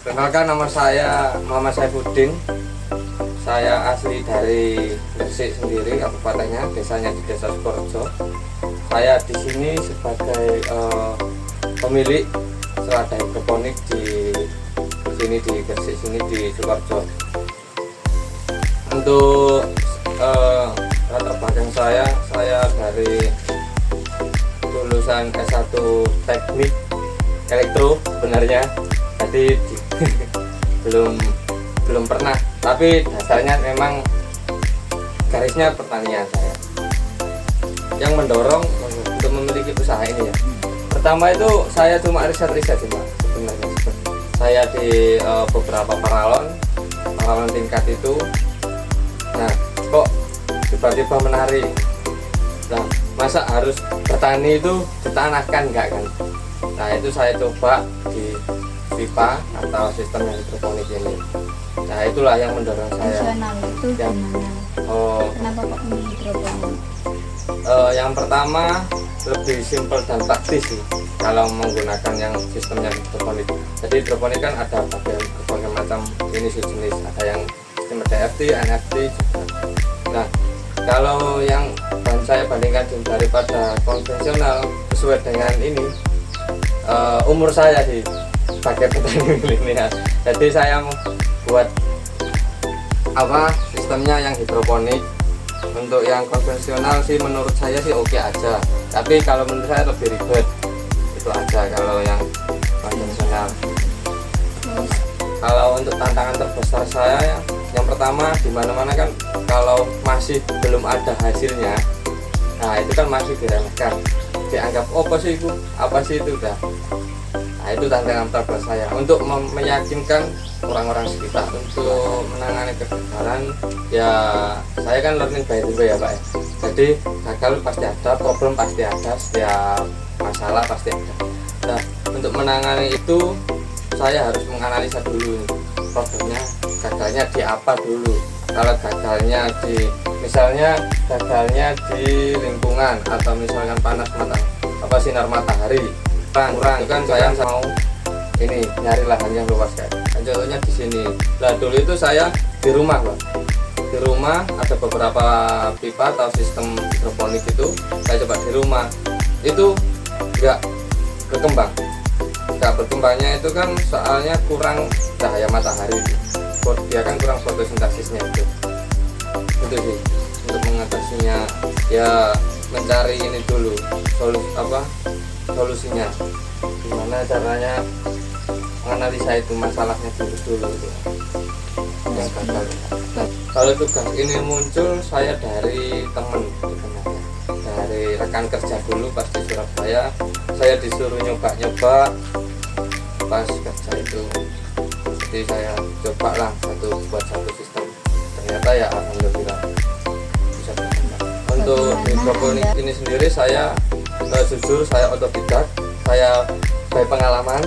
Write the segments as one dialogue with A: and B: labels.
A: Perkenalkan, nama saya Muhammad Saifuddin. Saya asli dari Gresik sendiri, kabupatennya, desanya di Desa Sukorejo. Saya di sini sebagai pemilik selada hidroponik di sini di Gresik sini di Sukorejo. Untuk latar belakang saya dari lulusan S1 Teknik Elektro sebenarnya. Jadi belum pernah, tapi dasarnya memang garisnya pertanian saya. Yang mendorong untuk memiliki usaha ini ya, pertama itu saya cuma riset cuma sebenarnya. Saya di beberapa paralon tingkat itu, nah kok tiba-tiba menarik. Nah, masa harus bertani itu ditanahkan enggak kan? Nah, itu saya coba di pipa atau sistem yang hidroponik ini. Nah, itulah yang mendorong saya.
B: Fungsional itu
A: yang,
B: gimana? Kenapa kok milih hidroponik?
A: Yang pertama lebih simpel dan praktis sih kalau menggunakan yang sistemnya hidroponik. Jadi hidroponik kan ada berbagai macam jenis. Ada yang sistem DFT, NFT juga. Nah, kalau yang saya bandingkan daripada konvensional sesuai dengan ini umur saya sih sebagai petani milenial. Jadi saya buat sistemnya yang hidroponik. Untuk yang konvensional sih menurut saya sih oke aja, tapi kalau menurut saya lebih ribet itu aja kalau yang konvensional. Kalau untuk tantangan terbesar saya yang pertama, dimana-mana kan kalau masih belum ada hasilnya, nah itu kan masih diremehkan, dianggap apa sih itu udah. Nah, itu tantangan terbesar saya untuk meyakinkan orang-orang sekitar untuk menangani kegagalan. Ya saya kan learning by the way ya Pak ya. Jadi gagal pasti ada, problem pasti ada, setiap masalah pasti ada. Nah, untuk menangani itu saya harus menganalisa dulu problemnya, gagalnya di apa dulu. Kalau gagalnya gagalnya di lingkungan, atau misalkan sinar matahari kurang kan, saya mau ini nyari lahan yang luas kan. Contohnya di sini. Nah, dulu itu saya di rumah Pak. Di rumah ada beberapa pipa atau sistem hidroponik itu saya coba di rumah. Itu enggak berkembangnya itu kan soalnya kurang cahaya matahari. Dia kan kurang fotosintesisnya itu sih. Untuk mengatasinya ya mencari ini dulu solusinya, gimana caranya menganalisa itu masalahnya dulu itu yang gagal. Nah, kalau tugas ini muncul saya dari teman sebenarnya, dari rekan kerja dulu pas di Surabaya. Saya disuruh nyoba pas kerja itu, jadi saya coba lah buat satu sistem. Ternyata ya alhamdulillah bisa berkembang. Untuk hidroponik ini sendiri saya jujur saya otodidak. Saya by pengalaman,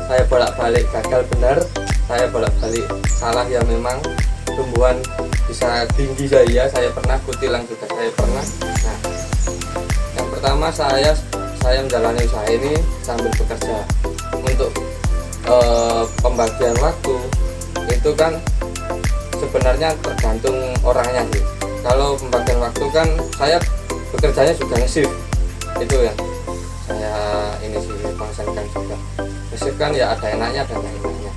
A: saya bolak-balik gagal benar, saya bolak-balik salah ya, memang tumbuhan bisa tinggi saya pernah, kutilang juga saya pernah. Nah, yang pertama saya menjalani usaha ini sambil bekerja. Untuk pembagian waktu itu kan sebenarnya tergantung orangnya sih. Kalau pembagian waktu kan saya bekerjanya juga nge-shift, itu ya saya ini sih konsenkan juga. Nge-shift kan ya ada enaknya dan enggak enaknya.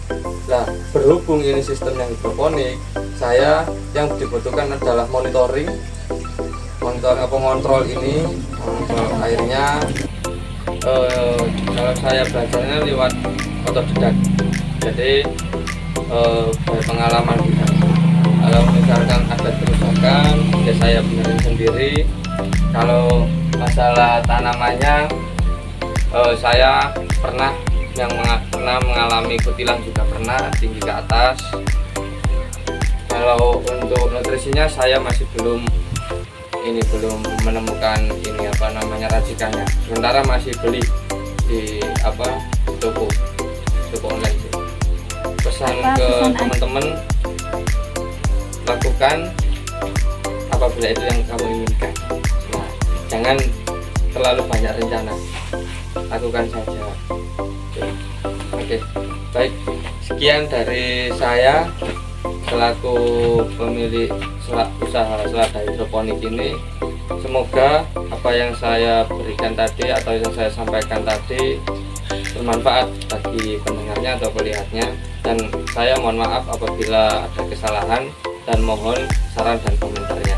A: Nah, berhubung ini sistemnya hidroponik, saya yang dibutuhkan adalah monitoring pengontrol airnya. Kalau saya belajarnya lewat otodidak, jadi dari pengalaman juga. Kalau misalkan ada kerusakan ya saya benerin sendiri. Kalau masalah tanamannya saya pernah mengalami kutilang juga pernah, tinggi ke atas. Kalau untuk nutrisinya saya masih belum menemukan racikannya. Sementara masih beli di toko online sih. Pesan ke teman-teman, lakukan apabila itu yang kamu inginkan. Nah, jangan terlalu banyak rencana, lakukan saja. Oke, baik. Sekian dari saya selaku pemilik usaha selada hidroponik ini. Semoga apa yang saya berikan tadi atau yang saya sampaikan tadi bermanfaat bagi pendengarnya atau pelihatnya, dan saya mohon maaf apabila ada kesalahan dan mohon saran dan komentarnya.